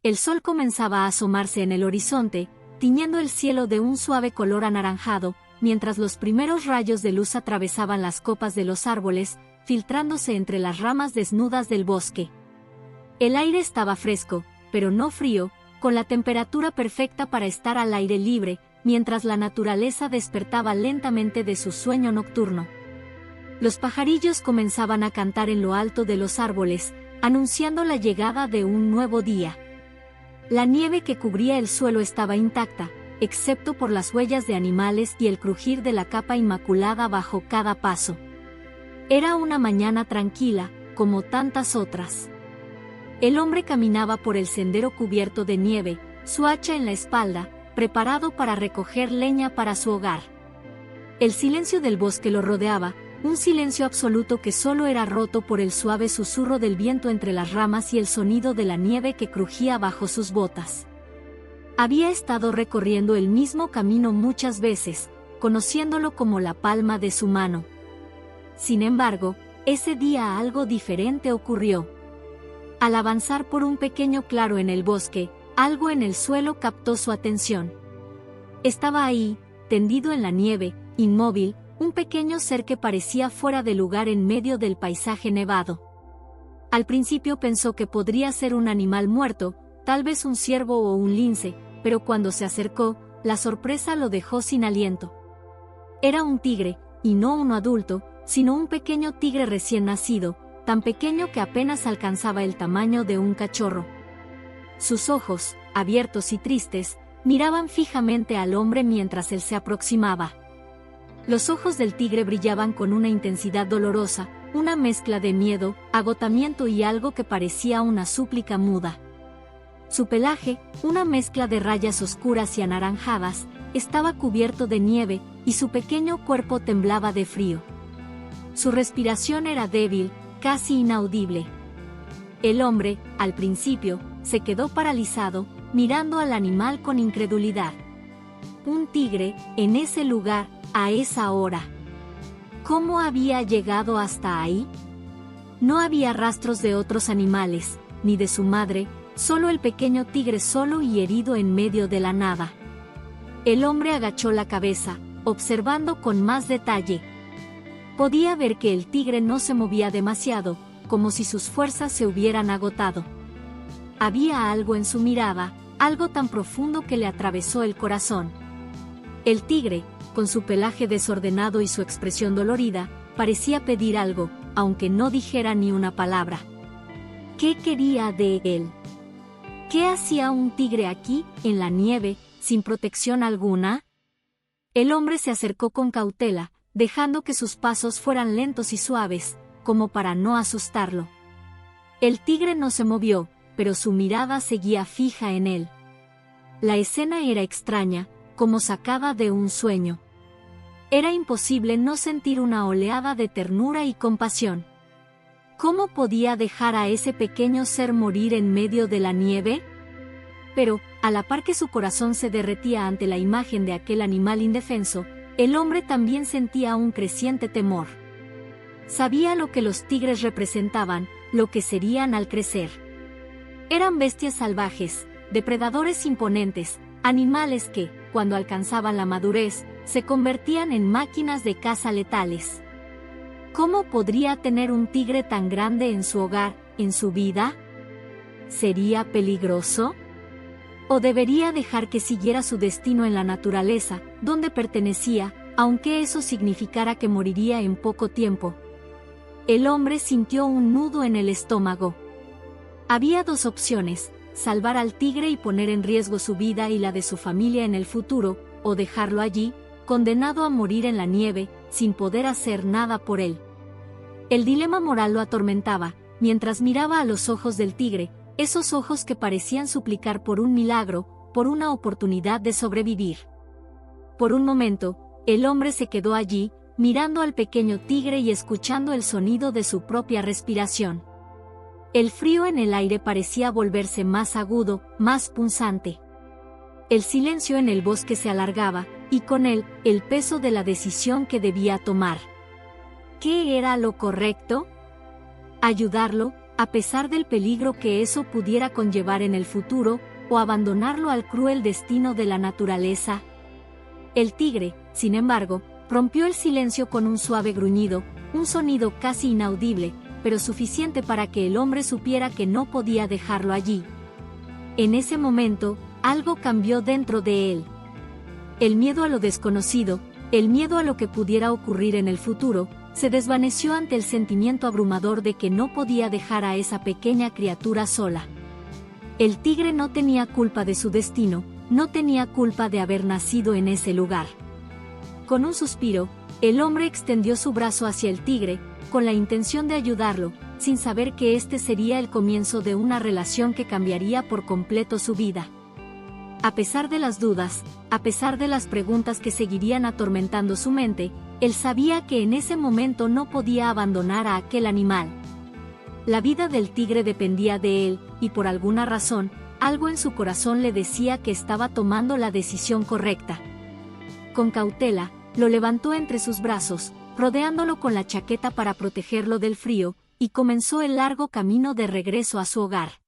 El sol comenzaba a asomarse en el horizonte, tiñendo el cielo de un suave color anaranjado, mientras los primeros rayos de luz atravesaban las copas de los árboles, filtrándose entre las ramas desnudas del bosque. El aire estaba fresco, pero no frío, con la temperatura perfecta para estar al aire libre, mientras la naturaleza despertaba lentamente de su sueño nocturno. Los pajarillos comenzaban a cantar en lo alto de los árboles, anunciando la llegada de un nuevo día. La nieve que cubría el suelo estaba intacta, excepto por las huellas de animales y el crujir de la capa inmaculada bajo cada paso. Era una mañana tranquila, como tantas otras. El hombre caminaba por el sendero cubierto de nieve, su hacha en la espalda, preparado para recoger leña para su hogar. El silencio del bosque lo rodeaba, un silencio absoluto que solo era roto por el suave susurro del viento entre las ramas y el sonido de la nieve que crujía bajo sus botas. Había estado recorriendo el mismo camino muchas veces, conociéndolo como la palma de su mano. Sin embargo, ese día algo diferente ocurrió. Al avanzar por un pequeño claro en el bosque, algo en el suelo captó su atención. Estaba ahí, tendido en la nieve, inmóvil, un pequeño ser que parecía fuera de lugar en medio del paisaje nevado. Al principio pensó que podría ser un animal muerto, tal vez un ciervo o un lince, pero cuando se acercó, la sorpresa lo dejó sin aliento. Era un tigre, y no uno adulto, sino un pequeño tigre recién nacido, tan pequeño que apenas alcanzaba el tamaño de un cachorro. Sus ojos, abiertos y tristes, miraban fijamente al hombre mientras él se aproximaba. Los ojos del tigre brillaban con una intensidad dolorosa, una mezcla de miedo, agotamiento y algo que parecía una súplica muda. Su pelaje, una mezcla de rayas oscuras y anaranjadas, estaba cubierto de nieve, y su pequeño cuerpo temblaba de frío. Su respiración era débil, casi inaudible. El hombre, al principio, se quedó paralizado, mirando al animal con incredulidad. Un tigre, en ese lugar, a esa hora. ¿Cómo había llegado hasta ahí? No había rastros de otros animales, ni de su madre, solo el pequeño tigre solo y herido en medio de la nada. El hombre agachó la cabeza, observando con más detalle. Podía ver que el tigre no se movía demasiado, como si sus fuerzas se hubieran agotado. Había algo en su mirada, algo tan profundo que le atravesó el corazón. El tigre, con su pelaje desordenado y su expresión dolorida, parecía pedir algo, aunque no dijera ni una palabra. ¿Qué quería de él? ¿Qué hacía un tigre aquí, en la nieve, sin protección alguna? El hombre se acercó con cautela, dejando que sus pasos fueran lentos y suaves, como para no asustarlo. El tigre no se movió, pero su mirada seguía fija en él. La escena era extraña, como sacada de un sueño. Era imposible no sentir una oleada de ternura y compasión. ¿Cómo podía dejar a ese pequeño ser morir en medio de la nieve? Pero, a la par que su corazón se derretía ante la imagen de aquel animal indefenso, el hombre también sentía un creciente temor. Sabía lo que los tigres representaban, lo que serían al crecer. Eran bestias salvajes, depredadores imponentes, animales que, cuando alcanzaban la madurez, se convertían en máquinas de caza letales. ¿Cómo podría tener un tigre tan grande en su hogar, en su vida? ¿Sería peligroso? ¿O debería dejar que siguiera su destino en la naturaleza, donde pertenecía, aunque eso significara que moriría en poco tiempo? El hombre sintió un nudo en el estómago. Había dos opciones: salvar al tigre y poner en riesgo su vida y la de su familia en el futuro, o dejarlo allí, condenado a morir en la nieve, sin poder hacer nada por él. El dilema moral lo atormentaba, mientras miraba a los ojos del tigre, esos ojos que parecían suplicar por un milagro, por una oportunidad de sobrevivir. Por un momento, el hombre se quedó allí, mirando al pequeño tigre y escuchando el sonido de su propia respiración. El frío en el aire parecía volverse más agudo, más punzante. El silencio en el bosque se alargaba, y con él, el peso de la decisión que debía tomar. ¿Qué era lo correcto? ¿Ayudarlo, a pesar del peligro que eso pudiera conllevar en el futuro, o abandonarlo al cruel destino de la naturaleza. El tigre, sin embargo, rompió el silencio con un suave gruñido, un sonido casi inaudible, pero suficiente para que el hombre supiera que no podía dejarlo allí. En ese momento, algo cambió dentro de él. El miedo a lo desconocido, el miedo a lo que pudiera ocurrir en el futuro, se desvaneció ante el sentimiento abrumador de que no podía dejar a esa pequeña criatura sola. El tigre no tenía culpa de su destino, no tenía culpa de haber nacido en ese lugar. Con un suspiro, el hombre extendió su brazo hacia el tigre, con la intención de ayudarlo, sin saber que este sería el comienzo de una relación que cambiaría por completo su vida. A pesar de las dudas, a pesar de las preguntas que seguirían atormentando su mente, él sabía que en ese momento no podía abandonar a aquel animal. La vida del tigre dependía de él, y por alguna razón, algo en su corazón le decía que estaba tomando la decisión correcta. Con cautela, lo levantó entre sus brazos, rodeándolo con la chaqueta para protegerlo del frío, y comenzó el largo camino de regreso a su hogar.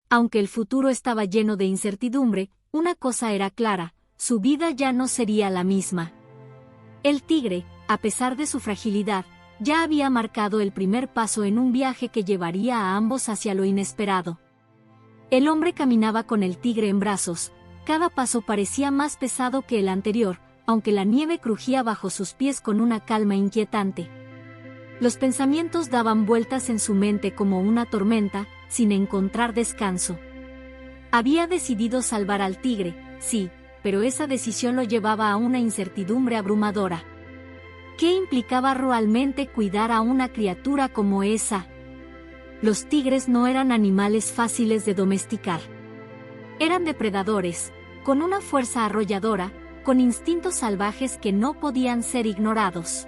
Aunque el futuro estaba lleno de incertidumbre, una cosa era clara: su vida ya no sería la misma. El tigre, a pesar de su fragilidad, ya había marcado el primer paso en un viaje que llevaría a ambos hacia lo inesperado. El hombre caminaba con el tigre en brazos, cada paso parecía más pesado que el anterior, aunque la nieve crujía bajo sus pies con una calma inquietante. Los pensamientos daban vueltas en su mente como una tormenta, sin encontrar descanso. Había decidido salvar al tigre, sí, pero esa decisión lo llevaba a una incertidumbre abrumadora. ¿Qué implicaba realmente cuidar a una criatura como esa? Los tigres no eran animales fáciles de domesticar. Eran depredadores, con una fuerza arrolladora, con instintos salvajes que no podían ser ignorados.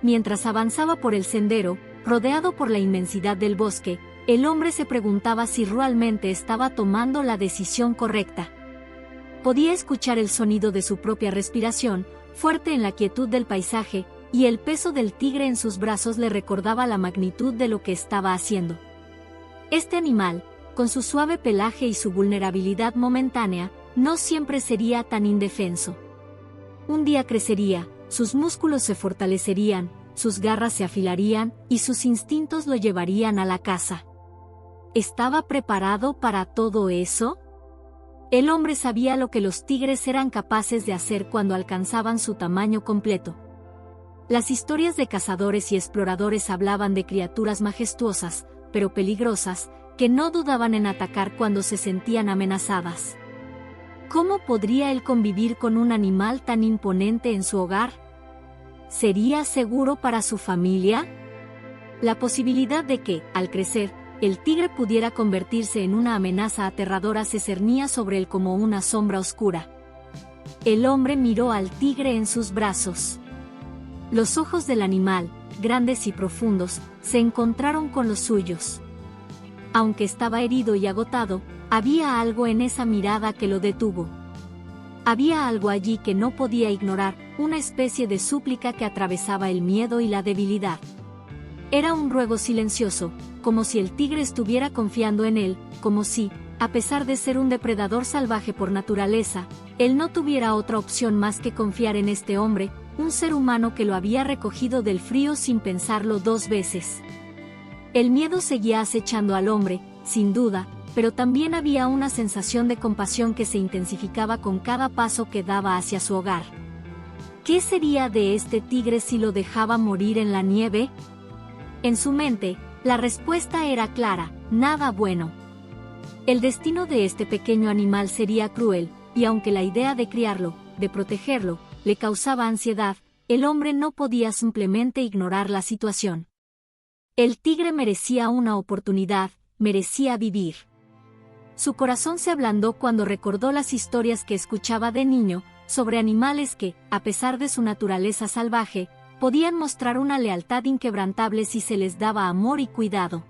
Mientras avanzaba por el sendero, rodeado por la inmensidad del bosque, el hombre se preguntaba si realmente estaba tomando la decisión correcta. Podía escuchar el sonido de su propia respiración, fuerte en la quietud del paisaje, y el peso del tigre en sus brazos le recordaba la magnitud de lo que estaba haciendo. Este animal, con su suave pelaje y su vulnerabilidad momentánea, no siempre sería tan indefenso. Un día crecería, sus músculos se fortalecerían, sus garras se afilarían, y sus instintos lo llevarían a la caza. ¿Estaba preparado para todo eso? El hombre sabía lo que los tigres eran capaces de hacer cuando alcanzaban su tamaño completo. Las historias de cazadores y exploradores hablaban de criaturas majestuosas, pero peligrosas, que no dudaban en atacar cuando se sentían amenazadas. ¿Cómo podría él convivir con un animal tan imponente en su hogar? ¿Sería seguro para su familia? La posibilidad de que, al crecer, el tigre pudiera convertirse en una amenaza aterradora se cernía sobre él como una sombra oscura. El hombre miró al tigre en sus brazos. Los ojos del animal, grandes y profundos, se encontraron con los suyos. Aunque estaba herido y agotado, había algo en esa mirada que lo detuvo. Había algo allí que no podía ignorar, una especie de súplica que atravesaba el miedo y la debilidad. Era un ruego silencioso, como si el tigre estuviera confiando en él, como si, a pesar de ser un depredador salvaje por naturaleza, él no tuviera otra opción más que confiar en este hombre, un ser humano que lo había recogido del frío sin pensarlo dos veces. El miedo seguía acechando al hombre, sin duda, pero también había una sensación de compasión que se intensificaba con cada paso que daba hacia su hogar. ¿Qué sería de este tigre si lo dejaba morir en la nieve? En su mente, la respuesta era clara: nada bueno. El destino de este pequeño animal sería cruel, y aunque la idea de criarlo, de protegerlo, le causaba ansiedad, el hombre no podía simplemente ignorar la situación. El tigre merecía una oportunidad, merecía vivir. Su corazón se ablandó cuando recordó las historias que escuchaba de niño, sobre animales que, a pesar de su naturaleza salvaje, podían mostrar una lealtad inquebrantable si se les daba amor y cuidado.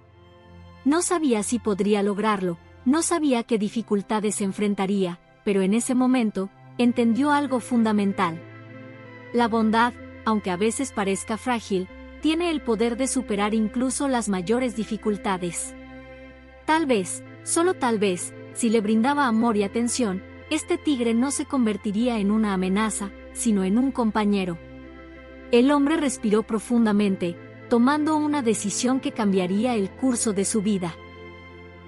No sabía si podría lograrlo, no sabía qué dificultades enfrentaría, pero en ese momento, entendió algo fundamental. La bondad, aunque a veces parezca frágil, tiene el poder de superar incluso las mayores dificultades. Tal vez, solo tal vez, si le brindaba amor y atención, este tigre no se convertiría en una amenaza, sino en un compañero. El hombre respiró profundamente, tomando una decisión que cambiaría el curso de su vida.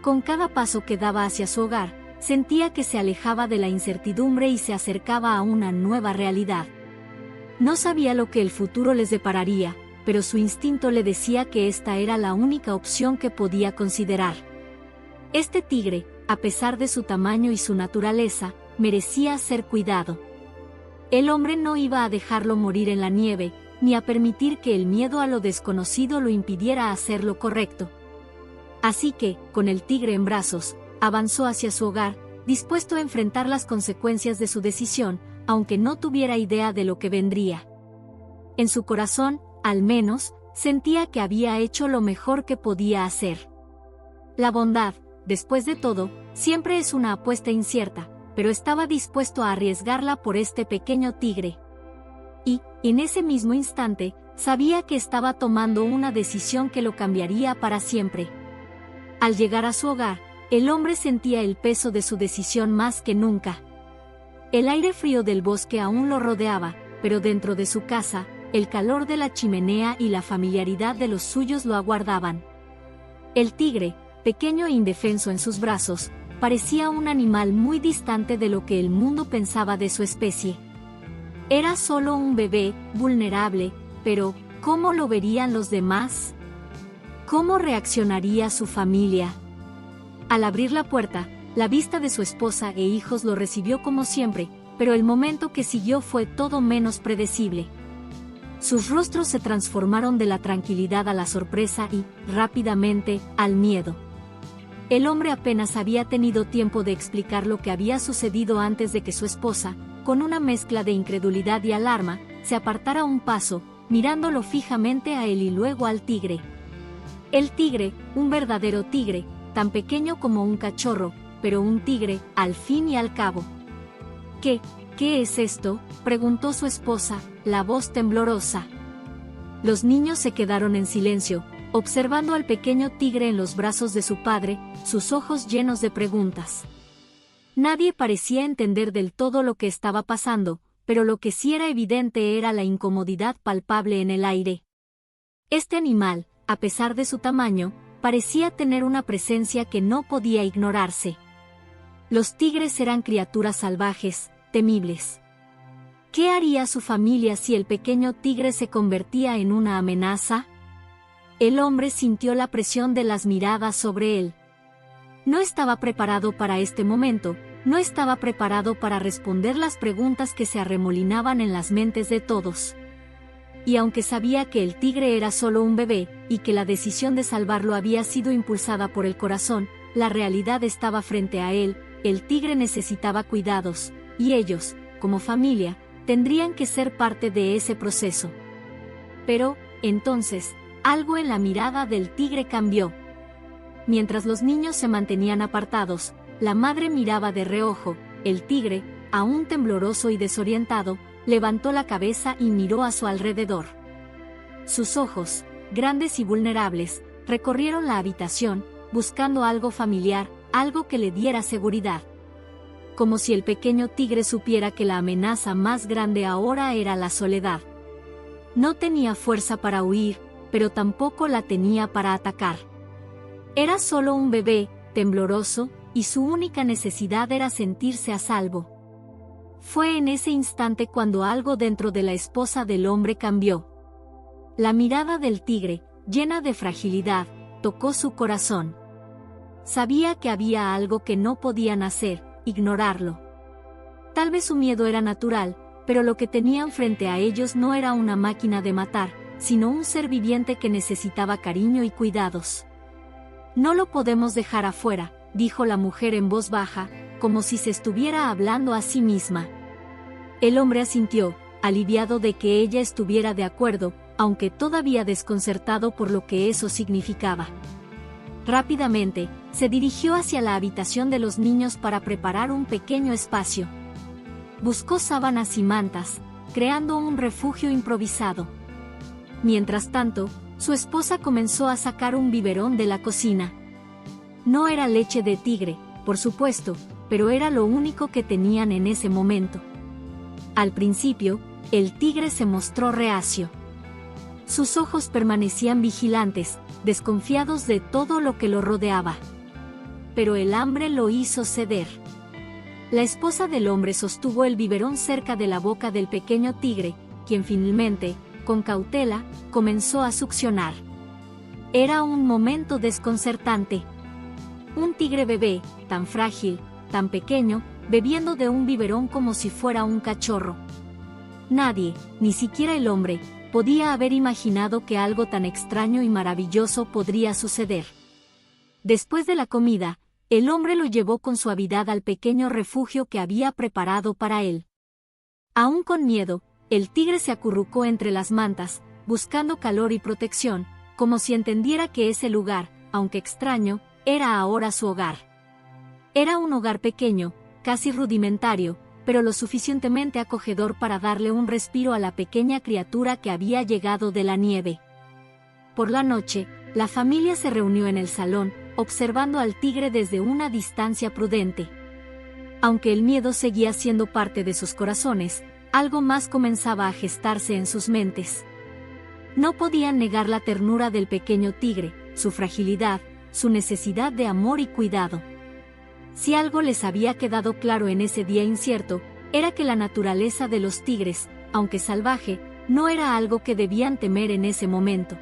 Con cada paso que daba hacia su hogar, sentía que se alejaba de la incertidumbre y se acercaba a una nueva realidad. No sabía lo que el futuro les depararía, pero su instinto le decía que esta era la única opción que podía considerar. Este tigre, a pesar de su tamaño y su naturaleza, merecía ser cuidado. El hombre no iba a dejarlo morir en la nieve, ni a permitir que el miedo a lo desconocido lo impidiera hacer lo correcto. Así que, con el tigre en brazos, avanzó hacia su hogar, dispuesto a enfrentar las consecuencias de su decisión, aunque no tuviera idea de lo que vendría. En su corazón, al menos, sentía que había hecho lo mejor que podía hacer. La bondad, después de todo, siempre es una apuesta incierta, pero estaba dispuesto a arriesgarla por este pequeño tigre. Y, en ese mismo instante, sabía que estaba tomando una decisión que lo cambiaría para siempre. Al llegar a su hogar, el hombre sentía el peso de su decisión más que nunca. El aire frío del bosque aún lo rodeaba, pero dentro de su casa, el calor de la chimenea y la familiaridad de los suyos lo aguardaban. El tigre, pequeño e indefenso en sus brazos, parecía un animal muy distante de lo que el mundo pensaba de su especie. Era solo un bebé, vulnerable, pero ¿cómo lo verían los demás? ¿Cómo reaccionaría su familia? Al abrir la puerta, la vista de su esposa e hijos lo recibió como siempre, pero el momento que siguió fue todo menos predecible. Sus rostros se transformaron de la tranquilidad a la sorpresa y, rápidamente, al miedo. El hombre apenas había tenido tiempo de explicar lo que había sucedido antes de que su esposa, con una mezcla de incredulidad y alarma, se apartara un paso, mirándolo fijamente a él y luego al tigre. El tigre, un verdadero tigre, tan pequeño como un cachorro, pero un tigre, al fin y al cabo. ¿Qué es esto?, preguntó su esposa, la voz temblorosa. Los niños se quedaron en silencio, observando al pequeño tigre en los brazos de su padre, sus ojos llenos de preguntas. Nadie parecía entender del todo lo que estaba pasando, pero lo que sí era evidente era la incomodidad palpable en el aire. Este animal, a pesar de su tamaño, parecía tener una presencia que no podía ignorarse. Los tigres eran criaturas salvajes, temibles. ¿Qué haría su familia si el pequeño tigre se convertía en una amenaza? El hombre sintió la presión de las miradas sobre él. No estaba preparado para este momento, no estaba preparado para responder las preguntas que se arremolinaban en las mentes de todos. Y aunque sabía que el tigre era solo un bebé, y que la decisión de salvarlo había sido impulsada por el corazón, la realidad estaba frente a él. El tigre necesitaba cuidados, y ellos, como familia, tendrían que ser parte de ese proceso. Pero, entonces, algo en la mirada del tigre cambió. Mientras los niños se mantenían apartados, la madre miraba de reojo. El tigre, aún tembloroso y desorientado, levantó la cabeza y miró a su alrededor. Sus ojos, grandes y vulnerables, recorrieron la habitación, buscando algo familiar, algo que le diera seguridad. Como si el pequeño tigre supiera que la amenaza más grande ahora era la soledad. No tenía fuerza para huir, pero tampoco la tenía para atacar. Era solo un bebé, tembloroso, y su única necesidad era sentirse a salvo. Fue en ese instante cuando algo dentro de la esposa del hombre cambió. La mirada del tigre, llena de fragilidad, tocó su corazón. Sabía que había algo que no podían hacer, ignorarlo. Tal vez su miedo era natural, pero lo que tenían frente a ellos no era una máquina de matar, sino un ser viviente que necesitaba cariño y cuidados. No lo podemos dejar afuera, dijo la mujer en voz baja, como si se estuviera hablando a sí misma. El hombre asintió, aliviado de que ella estuviera de acuerdo, aunque todavía desconcertado por lo que eso significaba. Rápidamente, se dirigió hacia la habitación de los niños para preparar un pequeño espacio. Buscó sábanas y mantas, creando un refugio improvisado. Mientras tanto, su esposa comenzó a sacar un biberón de la cocina. No era leche de tigre, por supuesto, pero era lo único que tenían en ese momento. Al principio, el tigre se mostró reacio. Sus ojos permanecían vigilantes, desconfiados de todo lo que lo rodeaba. Pero el hambre lo hizo ceder. La esposa del hombre sostuvo el biberón cerca de la boca del pequeño tigre, quien finalmente, con cautela, comenzó a succionar. Era un momento desconcertante. Un tigre bebé, tan frágil, tan pequeño, bebiendo de un biberón como si fuera un cachorro. Nadie, ni siquiera el hombre, podía haber imaginado que algo tan extraño y maravilloso podría suceder. Después de la comida, el hombre lo llevó con suavidad al pequeño refugio que había preparado para él. Aún con miedo, el tigre se acurrucó entre las mantas, buscando calor y protección, como si entendiera que ese lugar, aunque extraño, era ahora su hogar. Era un hogar pequeño, casi rudimentario, pero lo suficientemente acogedor para darle un respiro a la pequeña criatura que había llegado de la nieve. Por la noche, la familia se reunió en el salón, observando al tigre desde una distancia prudente. Aunque el miedo seguía siendo parte de sus corazones, algo más comenzaba a gestarse en sus mentes. No podían negar la ternura del pequeño tigre, su fragilidad, su necesidad de amor y cuidado. Si algo les había quedado claro en ese día incierto, era que la naturaleza de los tigres, aunque salvaje, no era algo que debían temer en ese momento.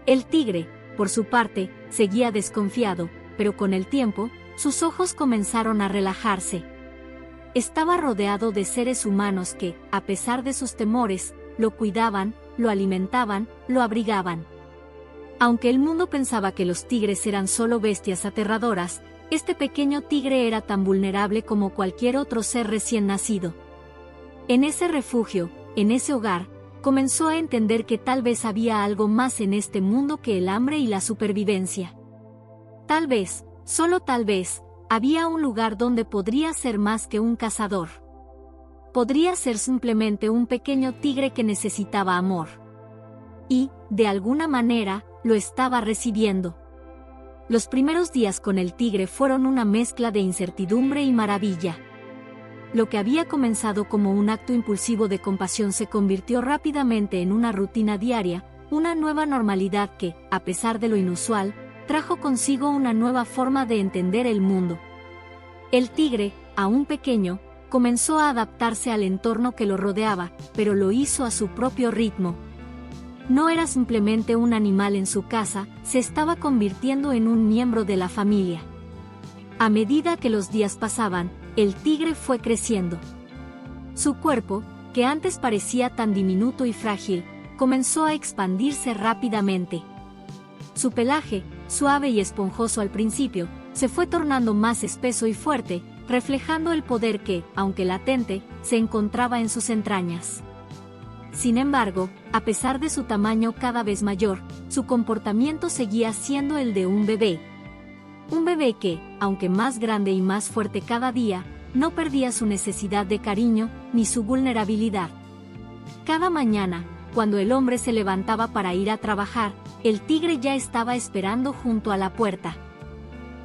El tigre, por su parte, seguía desconfiado, pero con el tiempo, sus ojos comenzaron a relajarse. Estaba rodeado de seres humanos que, a pesar de sus temores, lo cuidaban, lo alimentaban, lo abrigaban. Aunque el mundo pensaba que los tigres eran solo bestias aterradoras, este pequeño tigre era tan vulnerable como cualquier otro ser recién nacido. En ese refugio, en ese hogar, comenzó a entender que tal vez había algo más en este mundo que el hambre y la supervivencia. Tal vez, solo tal vez, había un lugar donde podría ser más que un cazador. Podría ser simplemente un pequeño tigre que necesitaba amor. Y, de alguna manera, lo estaba recibiendo. Los primeros días con el tigre fueron una mezcla de incertidumbre y maravilla. Lo que había comenzado como un acto impulsivo de compasión se convirtió rápidamente en una rutina diaria, una nueva normalidad que, a pesar de lo inusual, trajo consigo una nueva forma de entender el mundo. El tigre, aún pequeño, comenzó a adaptarse al entorno que lo rodeaba, pero lo hizo a su propio ritmo. No era simplemente un animal en su casa, se estaba convirtiendo en un miembro de la familia. A medida que los días pasaban, el tigre fue creciendo. Su cuerpo, que antes parecía tan diminuto y frágil, comenzó a expandirse rápidamente. Su pelaje, suave y esponjoso al principio, se fue tornando más espeso y fuerte, reflejando el poder que, aunque latente, se encontraba en sus entrañas. Sin embargo, a pesar de su tamaño cada vez mayor, su comportamiento seguía siendo el de un bebé. Un bebé que, aunque más grande y más fuerte cada día, no perdía su necesidad de cariño, ni su vulnerabilidad. Cada mañana, cuando el hombre se levantaba para ir a trabajar, el tigre ya estaba esperando junto a la puerta.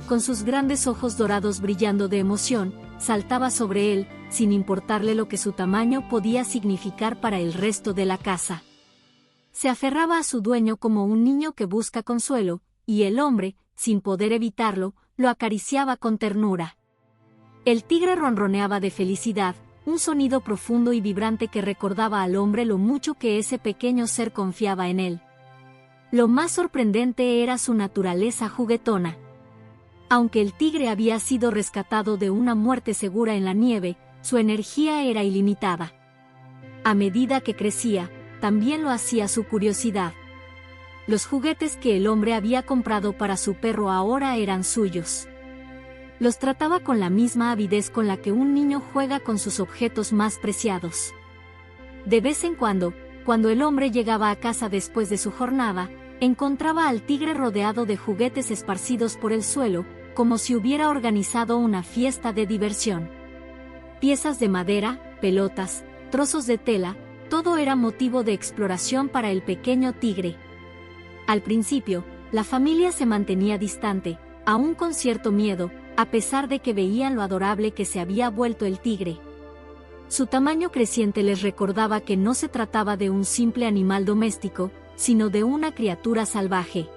Con sus grandes ojos dorados brillando de emoción, saltaba sobre él, sin importarle lo que su tamaño podía significar para el resto de la casa. Se aferraba a su dueño como un niño que busca consuelo, y el hombre, sin poder evitarlo, lo acariciaba con ternura. El tigre ronroneaba de felicidad, un sonido profundo y vibrante que recordaba al hombre lo mucho que ese pequeño ser confiaba en él. Lo más sorprendente era su naturaleza juguetona. Aunque el tigre había sido rescatado de una muerte segura en la nieve, su energía era ilimitada. A medida que crecía, también lo hacía su curiosidad. Los juguetes que el hombre había comprado para su perro ahora eran suyos. Los trataba con la misma avidez con la que un niño juega con sus objetos más preciados. De vez en cuando el hombre llegaba a casa después de su jornada, encontraba al tigre rodeado de juguetes esparcidos por el suelo, como si hubiera organizado una fiesta de diversión. Piezas de madera, pelotas, trozos de tela, Todo era motivo de exploración para el pequeño tigre. Al principio, la familia se mantenía distante, aún con cierto miedo, a pesar de que veían lo adorable que se había vuelto el tigre. Su tamaño creciente les recordaba que no se trataba de un simple animal doméstico, sino de una criatura salvaje.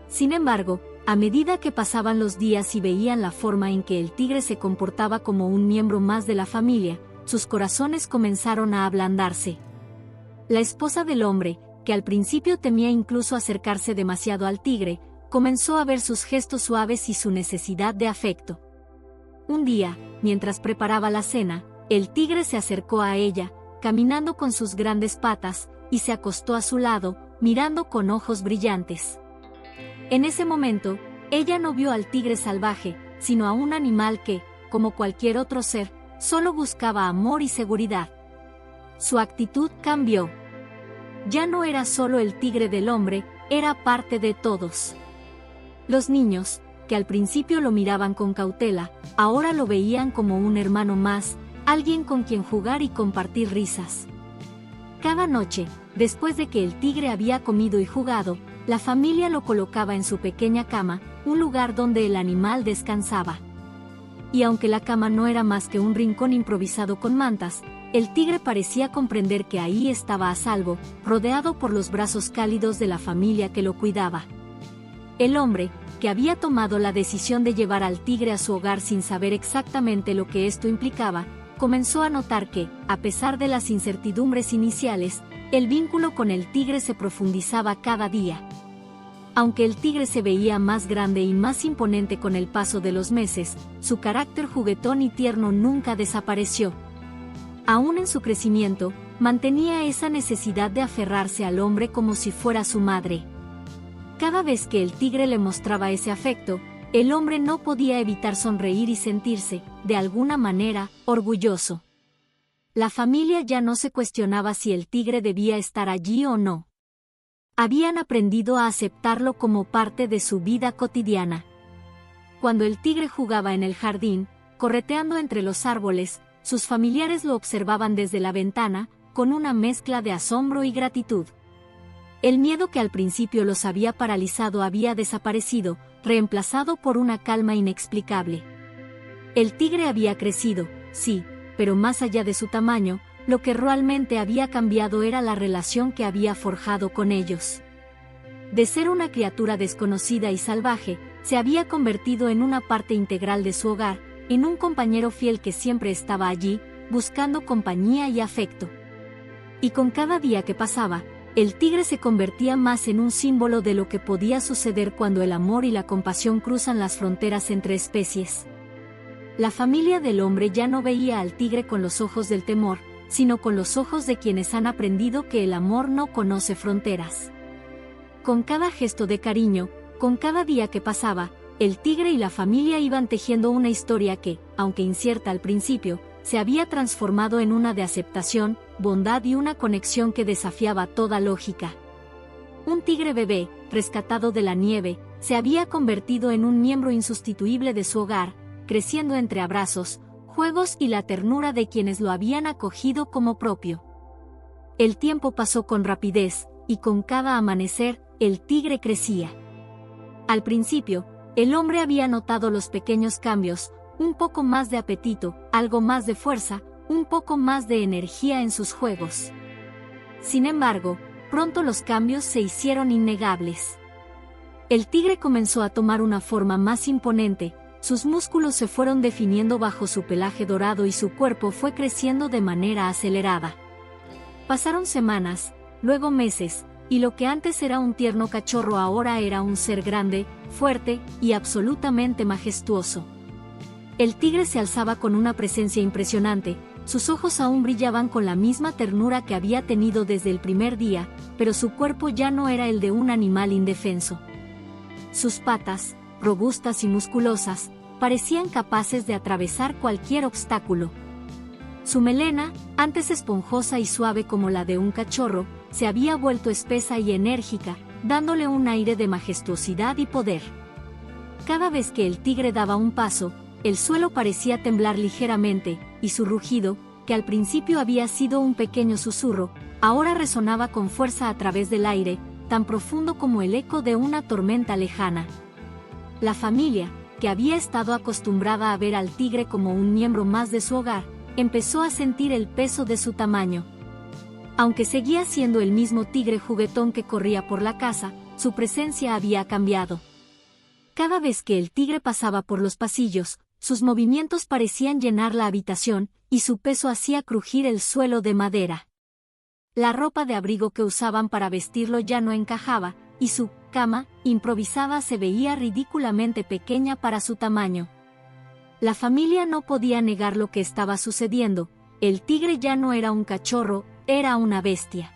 Sin embargo, a medida que pasaban los días y veían la forma en que el tigre se comportaba como un miembro más de la familia, sus corazones comenzaron a ablandarse. La esposa del hombre, que al principio temía incluso acercarse demasiado al tigre, comenzó a ver sus gestos suaves y su necesidad de afecto. Un día, mientras preparaba la cena, el tigre se acercó a ella, caminando con sus grandes patas, y se acostó a su lado, mirando con ojos brillantes. En ese momento, ella no vio al tigre salvaje, sino a un animal que, como cualquier otro ser, solo buscaba amor y seguridad. Su actitud cambió. Ya no era solo el tigre del hombre, era parte de todos. Los niños, que al principio lo miraban con cautela, ahora lo veían como un hermano más, alguien con quien jugar y compartir risas. Cada noche, después de que el tigre había comido y jugado, la familia lo colocaba en su pequeña cama, un lugar donde el animal descansaba. Y aunque la cama no era más que un rincón improvisado con mantas, el tigre parecía comprender que ahí estaba a salvo, rodeado por los brazos cálidos de la familia que lo cuidaba. El hombre, que había tomado la decisión de llevar al tigre a su hogar sin saber exactamente lo que esto implicaba, comenzó a notar que, a pesar de las incertidumbres iniciales, el vínculo con el tigre se profundizaba cada día. Aunque el tigre se veía más grande y más imponente con el paso de los meses, su carácter juguetón y tierno nunca desapareció. Aún en su crecimiento, mantenía esa necesidad de aferrarse al hombre como si fuera su madre. Cada vez que el tigre le mostraba ese afecto, el hombre no podía evitar sonreír y sentirse, de alguna manera, orgulloso. La familia ya no se cuestionaba si el tigre debía estar allí o no. Habían aprendido a aceptarlo como parte de su vida cotidiana. Cuando el tigre jugaba en el jardín, correteando entre los árboles, sus familiares lo observaban desde la ventana, con una mezcla de asombro y gratitud. El miedo que al principio los había paralizado había desaparecido, reemplazado por una calma inexplicable. El tigre había crecido, sí, pero más allá de su tamaño, lo que realmente había cambiado era la relación que había forjado con ellos. De ser una criatura desconocida y salvaje, se había convertido en una parte integral de su hogar, en un compañero fiel que siempre estaba allí, buscando compañía y afecto. Y con cada día que pasaba, el tigre se convertía más en un símbolo de lo que podía suceder cuando el amor y la compasión cruzan las fronteras entre especies. La familia del hombre ya no veía al tigre con los ojos del temor, sino con los ojos de quienes han aprendido que el amor no conoce fronteras. Con cada gesto de cariño, con cada día que pasaba, el tigre y la familia iban tejiendo una historia que, aunque incierta al principio, se había transformado en una de aceptación, bondad y una conexión que desafiaba toda lógica. Un tigre bebé, rescatado de la nieve, se había convertido en un miembro insustituible de su hogar, creciendo entre abrazos, juegos y la ternura de quienes lo habían acogido como propio. El tiempo pasó con rapidez, y con cada amanecer, el tigre crecía. Al principio, el hombre había notado los pequeños cambios, un poco más de apetito, algo más de fuerza, un poco más de energía en sus juegos. Sin embargo, pronto los cambios se hicieron innegables. El tigre comenzó a tomar una forma más imponente, sus músculos se fueron definiendo bajo su pelaje dorado y su cuerpo fue creciendo de manera acelerada. Pasaron semanas, luego meses, y lo que antes era un tierno cachorro ahora era un ser grande, fuerte y absolutamente majestuoso. El tigre se alzaba con una presencia impresionante, sus ojos aún brillaban con la misma ternura que había tenido desde el primer día, pero su cuerpo ya no era el de un animal indefenso. Sus patas, robustas y musculosas, parecían capaces de atravesar cualquier obstáculo. Su melena, antes esponjosa y suave como la de un cachorro, se había vuelto espesa y enérgica, dándole un aire de majestuosidad y poder. Cada vez que el tigre daba un paso, el suelo parecía temblar ligeramente, y su rugido, que al principio había sido un pequeño susurro, ahora resonaba con fuerza a través del aire, tan profundo como el eco de una tormenta lejana. La familia, que había estado acostumbrada a ver al tigre como un miembro más de su hogar, empezó a sentir el peso de su tamaño. Aunque seguía siendo el mismo tigre juguetón que corría por la casa, su presencia había cambiado. Cada vez que el tigre pasaba por los pasillos, sus movimientos parecían llenar la habitación, y su peso hacía crujir el suelo de madera. La ropa de abrigo que usaban para vestirlo ya no encajaba, y su cama, improvisada, se veía ridículamente pequeña para su tamaño. La familia no podía negar lo que estaba sucediendo, el tigre ya no era un cachorro, era una bestia.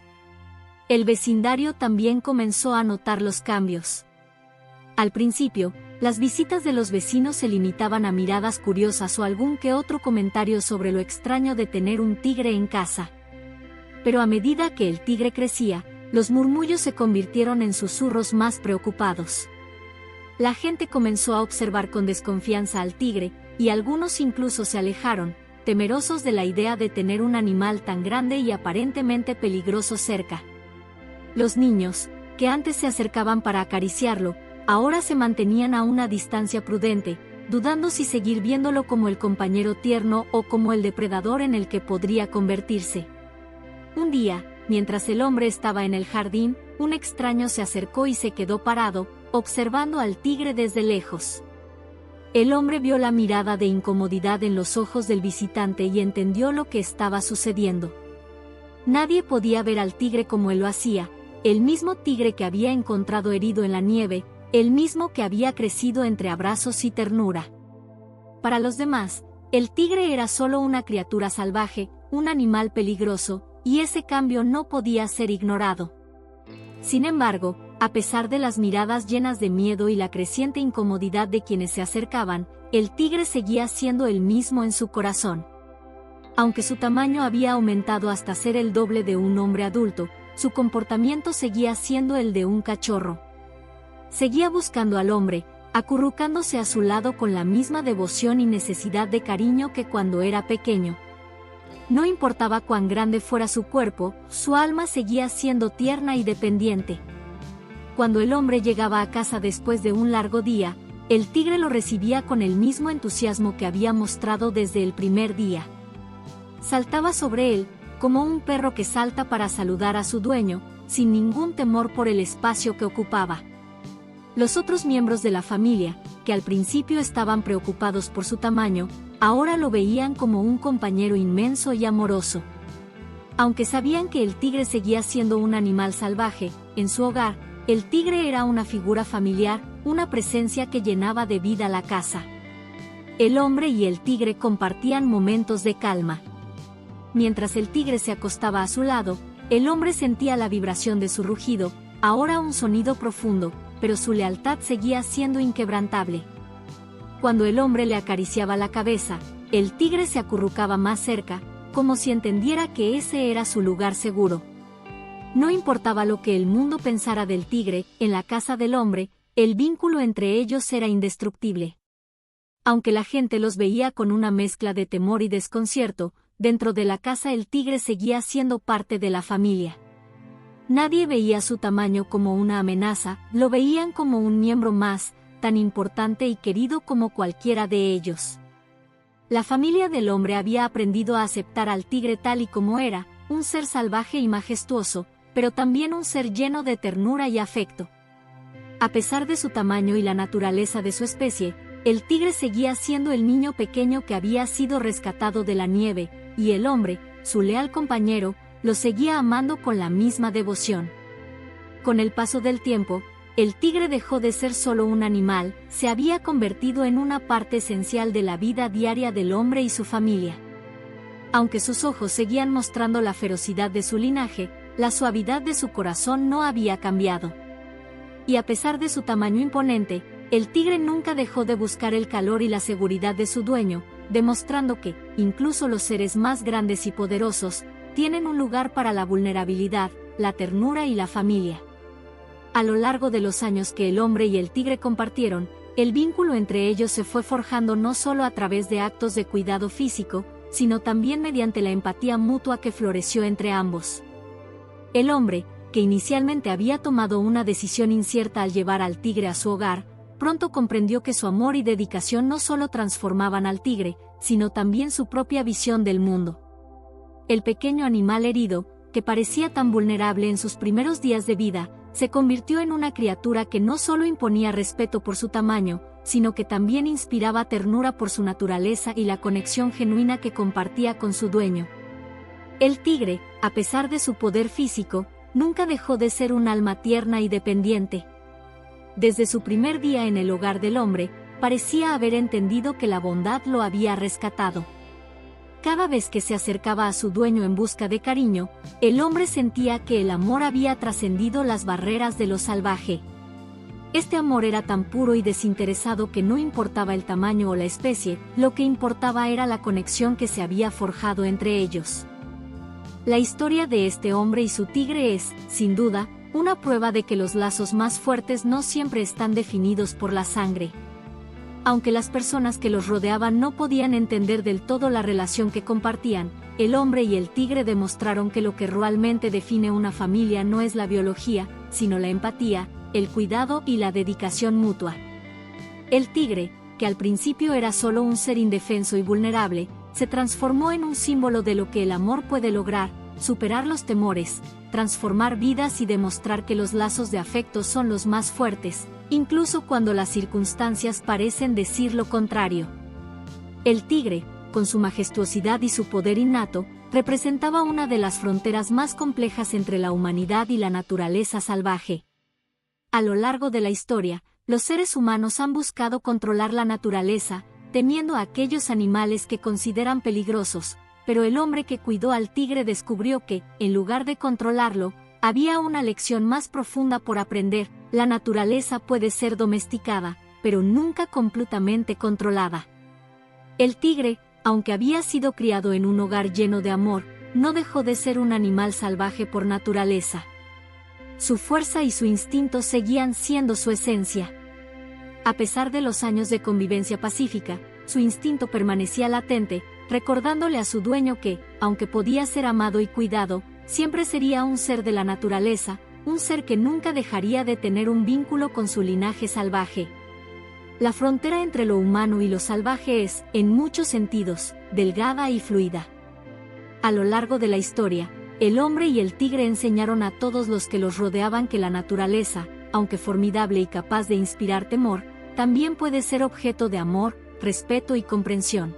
El vecindario también comenzó a notar los cambios. Al principio, las visitas de los vecinos se limitaban a miradas curiosas o algún que otro comentario sobre lo extraño de tener un tigre en casa. Pero a medida que el tigre crecía, los murmullos se convirtieron en susurros más preocupados. La gente comenzó a observar con desconfianza al tigre, y algunos incluso se alejaron, temerosos de la idea de tener un animal tan grande y aparentemente peligroso cerca. Los niños, que antes se acercaban para acariciarlo, ahora se mantenían a una distancia prudente, dudando si seguir viéndolo como el compañero tierno o como el depredador en el que podría convertirse. Un día, mientras el hombre estaba en el jardín, un extraño se acercó y se quedó parado, observando al tigre desde lejos. El hombre vio la mirada de incomodidad en los ojos del visitante y entendió lo que estaba sucediendo. Nadie podía ver al tigre como él lo hacía, el mismo tigre que había encontrado herido en la nieve, el mismo que había crecido entre abrazos y ternura. Para los demás, el tigre era solo una criatura salvaje, un animal peligroso, y ese cambio no podía ser ignorado. Sin embargo, a pesar de las miradas llenas de miedo y la creciente incomodidad de quienes se acercaban, el tigre seguía siendo el mismo en su corazón. Aunque su tamaño había aumentado hasta ser el doble de un hombre adulto, su comportamiento seguía siendo el de un cachorro. Seguía buscando al hombre, acurrucándose a su lado con la misma devoción y necesidad de cariño que cuando era pequeño. No importaba cuán grande fuera su cuerpo, su alma seguía siendo tierna y dependiente. Cuando el hombre llegaba a casa después de un largo día, el tigre lo recibía con el mismo entusiasmo que había mostrado desde el primer día. Saltaba sobre él, como un perro que salta para saludar a su dueño, sin ningún temor por el espacio que ocupaba. Los otros miembros de la familia, que al principio estaban preocupados por su tamaño, ahora lo veían como un compañero inmenso y amoroso. Aunque sabían que el tigre seguía siendo un animal salvaje, en su hogar, el tigre era una figura familiar, una presencia que llenaba de vida la casa. El hombre y el tigre compartían momentos de calma. Mientras el tigre se acostaba a su lado, el hombre sentía la vibración de su rugido, ahora un sonido profundo, pero su lealtad seguía siendo inquebrantable. Cuando el hombre le acariciaba la cabeza, el tigre se acurrucaba más cerca, como si entendiera que ese era su lugar seguro. No importaba lo que el mundo pensara del tigre, en la casa del hombre, el vínculo entre ellos era indestructible. Aunque la gente los veía con una mezcla de temor y desconcierto, dentro de la casa el tigre seguía siendo parte de la familia. Nadie veía su tamaño como una amenaza, lo veían como un miembro más, tan importante y querido como cualquiera de ellos. La familia del hombre había aprendido a aceptar al tigre tal y como era, un ser salvaje y majestuoso, pero también un ser lleno de ternura y afecto. A pesar de su tamaño y la naturaleza de su especie, el tigre seguía siendo el niño pequeño que había sido rescatado de la nieve, y el hombre, su leal compañero, lo seguía amando con la misma devoción. Con el paso del tiempo, el tigre dejó de ser solo un animal, se había convertido en una parte esencial de la vida diaria del hombre y su familia. Aunque sus ojos seguían mostrando la ferocidad de su linaje, la suavidad de su corazón no había cambiado. Y a pesar de su tamaño imponente, el tigre nunca dejó de buscar el calor y la seguridad de su dueño, demostrando que, incluso los seres más grandes y poderosos, tienen un lugar para la vulnerabilidad, la ternura y la familia. A lo largo de los años que el hombre y el tigre compartieron, el vínculo entre ellos se fue forjando no solo a través de actos de cuidado físico, sino también mediante la empatía mutua que floreció entre ambos. El hombre, que inicialmente había tomado una decisión incierta al llevar al tigre a su hogar, pronto comprendió que su amor y dedicación no solo transformaban al tigre, sino también su propia visión del mundo. El pequeño animal herido, que parecía tan vulnerable en sus primeros días de vida, se convirtió en una criatura que no solo imponía respeto por su tamaño, sino que también inspiraba ternura por su naturaleza y la conexión genuina que compartía con su dueño. El tigre, a pesar de su poder físico, nunca dejó de ser un alma tierna y dependiente. Desde su primer día en el hogar del hombre, parecía haber entendido que la bondad lo había rescatado. Cada vez que se acercaba a su dueño en busca de cariño, el hombre sentía que el amor había trascendido las barreras de lo salvaje. Este amor era tan puro y desinteresado que no importaba el tamaño o la especie, lo que importaba era la conexión que se había forjado entre ellos. La historia de este hombre y su tigre es, sin duda, una prueba de que los lazos más fuertes no siempre están definidos por la sangre. Aunque las personas que los rodeaban no podían entender del todo la relación que compartían, el hombre y el tigre demostraron que lo que realmente define una familia no es la biología, sino la empatía, el cuidado y la dedicación mutua. El tigre, que al principio era solo un ser indefenso y vulnerable, se transformó en un símbolo de lo que el amor puede lograr: superar los temores, transformar vidas y demostrar que los lazos de afecto son los más fuertes, incluso cuando las circunstancias parecen decir lo contrario. El tigre, con su majestuosidad y su poder innato, representaba una de las fronteras más complejas entre la humanidad y la naturaleza salvaje. A lo largo de la historia, los seres humanos han buscado controlar la naturaleza, temiendo a aquellos animales que consideran peligrosos, pero el hombre que cuidó al tigre descubrió que, en lugar de controlarlo, había una lección más profunda por aprender: la naturaleza puede ser domesticada, pero nunca completamente controlada. El tigre, aunque había sido criado en un hogar lleno de amor, no dejó de ser un animal salvaje por naturaleza. Su fuerza y su instinto seguían siendo su esencia. A pesar de los años de convivencia pacífica, su instinto permanecía latente, recordándole a su dueño que, aunque podía ser amado y cuidado, siempre sería un ser de la naturaleza, un ser que nunca dejaría de tener un vínculo con su linaje salvaje. La frontera entre lo humano y lo salvaje es, en muchos sentidos, delgada y fluida. A lo largo de la historia, el hombre y el tigre enseñaron a todos los que los rodeaban que la naturaleza, aunque formidable y capaz de inspirar temor, también puede ser objeto de amor, respeto y comprensión.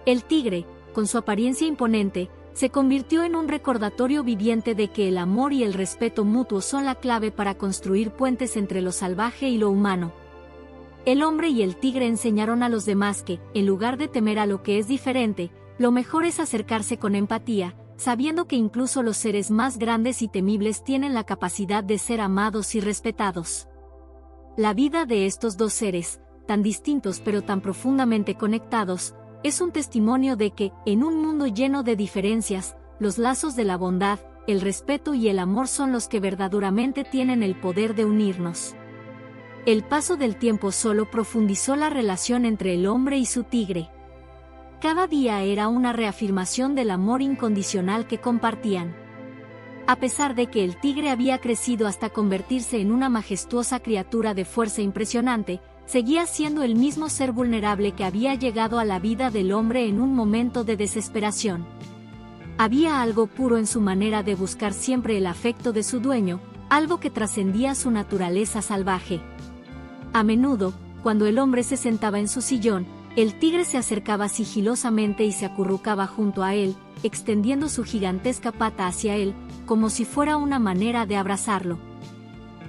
El tigre, con su apariencia imponente, se convirtió en un recordatorio viviente de que el amor y el respeto mutuo son la clave para construir puentes entre lo salvaje y lo humano. El hombre y el tigre enseñaron a los demás que, en lugar de temer a lo que es diferente, lo mejor es acercarse con empatía, sabiendo que incluso los seres más grandes y temibles tienen la capacidad de ser amados y respetados. La vida de estos dos seres, tan distintos pero tan profundamente conectados, es un testimonio de que, en un mundo lleno de diferencias, los lazos de la bondad, el respeto y el amor son los que verdaderamente tienen el poder de unirnos. El paso del tiempo solo profundizó la relación entre el hombre y su tigre. Cada día era una reafirmación del amor incondicional que compartían. A pesar de que el tigre había crecido hasta convertirse en una majestuosa criatura de fuerza impresionante, seguía siendo el mismo ser vulnerable que había llegado a la vida del hombre en un momento de desesperación. Había algo puro en su manera de buscar siempre el afecto de su dueño, algo que trascendía su naturaleza salvaje. A menudo, cuando el hombre se sentaba en su sillón, el tigre se acercaba sigilosamente y se acurrucaba junto a él, extendiendo su gigantesca pata hacia él, como si fuera una manera de abrazarlo.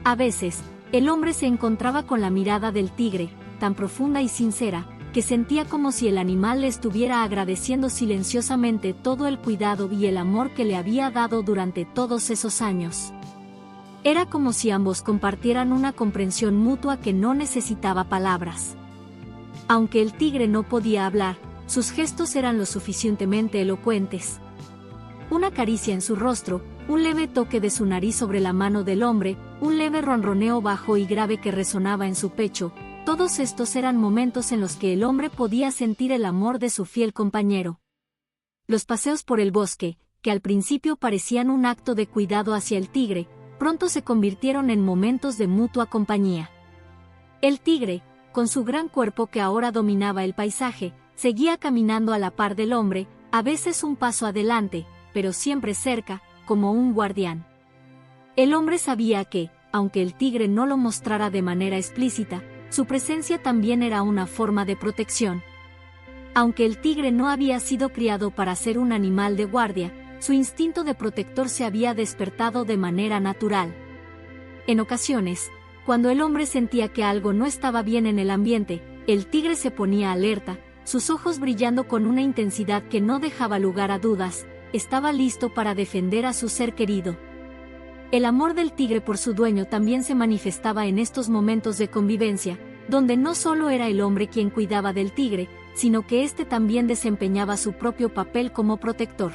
A veces, el hombre se encontraba con la mirada del tigre, tan profunda y sincera, que sentía como si el animal le estuviera agradeciendo silenciosamente todo el cuidado y el amor que le había dado durante todos esos años. Era como si ambos compartieran una comprensión mutua que no necesitaba palabras. Aunque el tigre no podía hablar, sus gestos eran lo suficientemente elocuentes. Una caricia en su rostro, un leve toque de su nariz sobre la mano del hombre, un leve ronroneo bajo y grave que resonaba en su pecho, todos estos eran momentos en los que el hombre podía sentir el amor de su fiel compañero. Los paseos por el bosque, que al principio parecían un acto de cuidado hacia el tigre, pronto se convirtieron en momentos de mutua compañía. El tigre, con su gran cuerpo que ahora dominaba el paisaje, seguía caminando a la par del hombre, a veces un paso adelante, pero siempre cerca, como un guardián. El hombre sabía que, aunque el tigre no lo mostrara de manera explícita, su presencia también era una forma de protección. Aunque el tigre no había sido criado para ser un animal de guardia, su instinto de protector se había despertado de manera natural. En ocasiones, cuando el hombre sentía que algo no estaba bien en el ambiente, el tigre se ponía alerta, sus ojos brillando con una intensidad que no dejaba lugar a dudas, estaba listo para defender a su ser querido. El amor del tigre por su dueño también se manifestaba en estos momentos de convivencia, donde no solo era el hombre quien cuidaba del tigre, sino que éste también desempeñaba su propio papel como protector.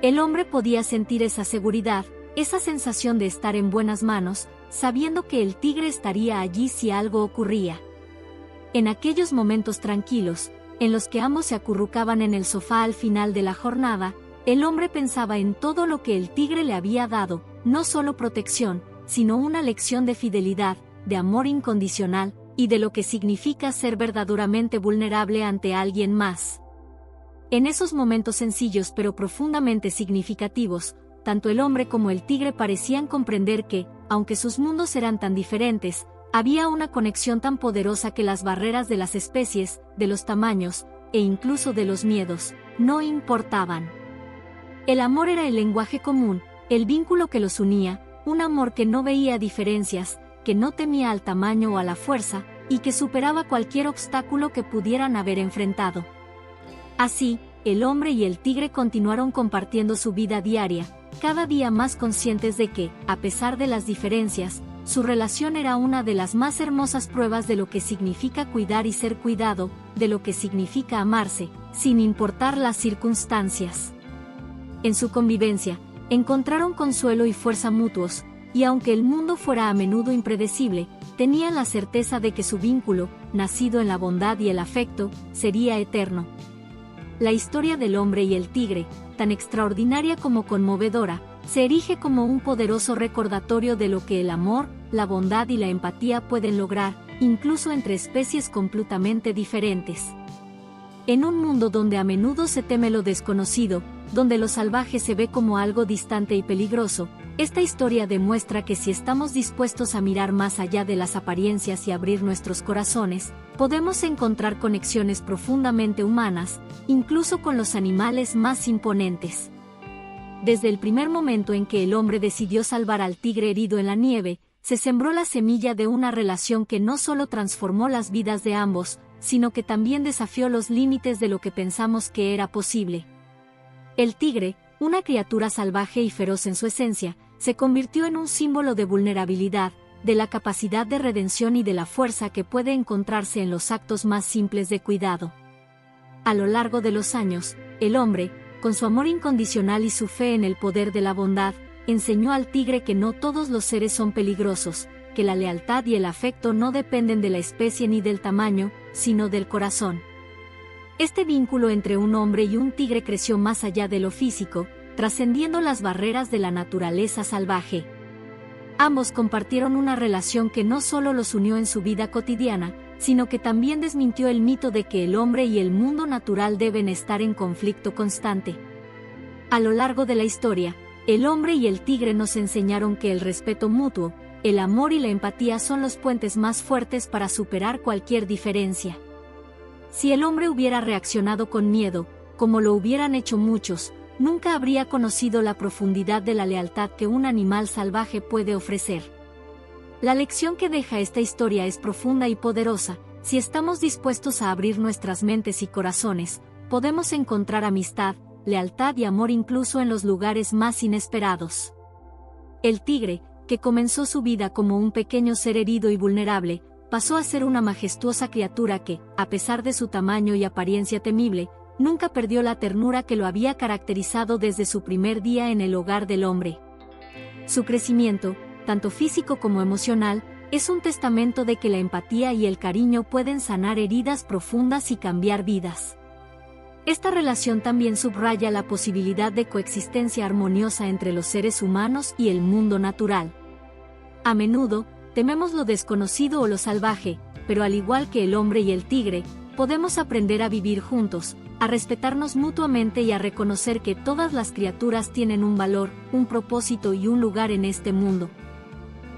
El hombre podía sentir esa seguridad, esa sensación de estar en buenas manos, sabiendo que el tigre estaría allí si algo ocurría. En aquellos momentos tranquilos, en los que ambos se acurrucaban en el sofá al final de la jornada, el hombre pensaba en todo lo que el tigre le había dado, no solo protección, sino una lección de fidelidad, de amor incondicional, y de lo que significa ser verdaderamente vulnerable ante alguien más. En esos momentos sencillos pero profundamente significativos, tanto el hombre como el tigre parecían comprender que, aunque sus mundos eran tan diferentes, había una conexión tan poderosa que las barreras de las especies, de los tamaños, e incluso de los miedos, no importaban. El amor era el lenguaje común, el vínculo que los unía, un amor que no veía diferencias, que no temía al tamaño o a la fuerza, y que superaba cualquier obstáculo que pudieran haber enfrentado. Así, el hombre y el tigre continuaron compartiendo su vida diaria, cada día más conscientes de que, a pesar de las diferencias, su relación era una de las más hermosas pruebas de lo que significa cuidar y ser cuidado, de lo que significa amarse, sin importar las circunstancias. En su convivencia, encontraron consuelo y fuerza mutuos, y aunque el mundo fuera a menudo impredecible, tenían la certeza de que su vínculo, nacido en la bondad y el afecto, sería eterno. La historia del hombre y el tigre, tan extraordinaria como conmovedora, se erige como un poderoso recordatorio de lo que el amor, la bondad y la empatía pueden lograr, incluso entre especies completamente diferentes. En un mundo donde a menudo se teme lo desconocido, donde lo salvaje se ve como algo distante y peligroso, esta historia demuestra que si estamos dispuestos a mirar más allá de las apariencias y abrir nuestros corazones, podemos encontrar conexiones profundamente humanas, incluso con los animales más imponentes. Desde el primer momento en que el hombre decidió salvar al tigre herido en la nieve, se sembró la semilla de una relación que no solo transformó las vidas de ambos, sino que también desafió los límites de lo que pensamos que era posible. El tigre, una criatura salvaje y feroz en su esencia, se convirtió en un símbolo de vulnerabilidad, de la capacidad de redención y de la fuerza que puede encontrarse en los actos más simples de cuidado. A lo largo de los años, el hombre, con su amor incondicional y su fe en el poder de la bondad, enseñó al tigre que no todos los seres son peligrosos, que la lealtad y el afecto no dependen de la especie ni del tamaño, sino del corazón. Este vínculo entre un hombre y un tigre creció más allá de lo físico, trascendiendo las barreras de la naturaleza salvaje. Ambos compartieron una relación que no solo los unió en su vida cotidiana, sino que también desmintió el mito de que el hombre y el mundo natural deben estar en conflicto constante. A lo largo de la historia, el hombre y el tigre nos enseñaron que el respeto mutuo, el amor y la empatía son los puentes más fuertes para superar cualquier diferencia. Si el hombre hubiera reaccionado con miedo, como lo hubieran hecho muchos, nunca habría conocido la profundidad de la lealtad que un animal salvaje puede ofrecer. La lección que deja esta historia es profunda y poderosa. Si estamos dispuestos a abrir nuestras mentes y corazones, podemos encontrar amistad, lealtad y amor incluso en los lugares más inesperados. El tigre, que comenzó su vida como un pequeño ser herido y vulnerable, pasó a ser una majestuosa criatura que, a pesar de su tamaño y apariencia temible, nunca perdió la ternura que lo había caracterizado desde su primer día en el hogar del hombre. Su crecimiento, tanto físico como emocional, es un testamento de que la empatía y el cariño pueden sanar heridas profundas y cambiar vidas. Esta relación también subraya la posibilidad de coexistencia armoniosa entre los seres humanos y el mundo natural. A menudo, tememos lo desconocido o lo salvaje, pero al igual que el hombre y el tigre, podemos aprender a vivir juntos, a respetarnos mutuamente y a reconocer que todas las criaturas tienen un valor, un propósito y un lugar en este mundo.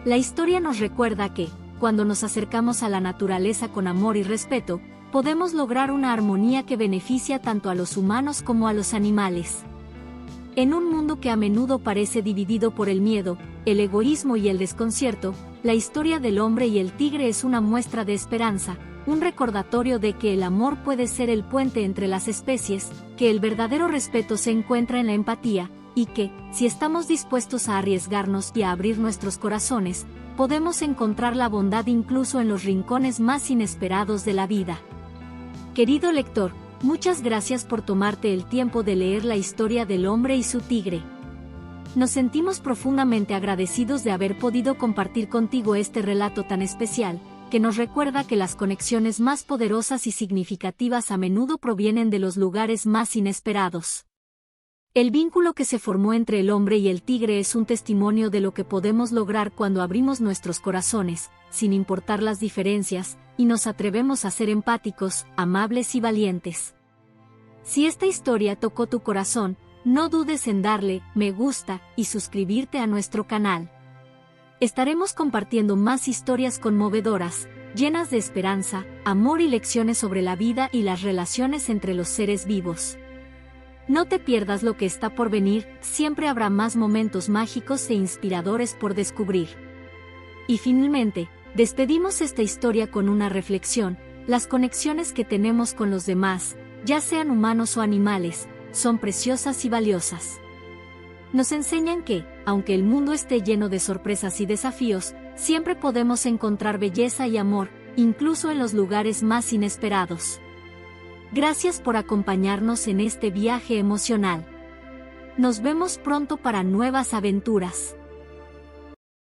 La historia nos recuerda que, cuando nos acercamos a la naturaleza con amor y respeto, podemos lograr una armonía que beneficia tanto a los humanos como a los animales. En un mundo que a menudo parece dividido por el miedo, el egoísmo y el desconcierto, la historia del hombre y el tigre es una muestra de esperanza, un recordatorio de que el amor puede ser el puente entre las especies, que el verdadero respeto se encuentra en la empatía, y que, si estamos dispuestos a arriesgarnos y a abrir nuestros corazones, podemos encontrar la bondad incluso en los rincones más inesperados de la vida. Querido lector, muchas gracias por tomarte el tiempo de leer la historia del hombre y su tigre. Nos sentimos profundamente agradecidos de haber podido compartir contigo este relato tan especial, que nos recuerda que las conexiones más poderosas y significativas a menudo provienen de los lugares más inesperados. El vínculo que se formó entre el hombre y el tigre es un testimonio de lo que podemos lograr cuando abrimos nuestros corazones, sin importar las diferencias, y nos atrevemos a ser empáticos, amables y valientes. Si esta historia tocó tu corazón, no dudes en darle me gusta y suscribirte a nuestro canal. Estaremos compartiendo más historias conmovedoras, llenas de esperanza, amor y lecciones sobre la vida y las relaciones entre los seres vivos. No te pierdas lo que está por venir, siempre habrá más momentos mágicos e inspiradores por descubrir. Y finalmente, despedimos esta historia con una reflexión: las conexiones que tenemos con los demás, ya sean humanos o animales, son preciosas y valiosas. Nos enseñan que, aunque el mundo esté lleno de sorpresas y desafíos, siempre podemos encontrar belleza y amor, incluso en los lugares más inesperados. Gracias por acompañarnos en este viaje emocional. Nos vemos pronto para nuevas aventuras.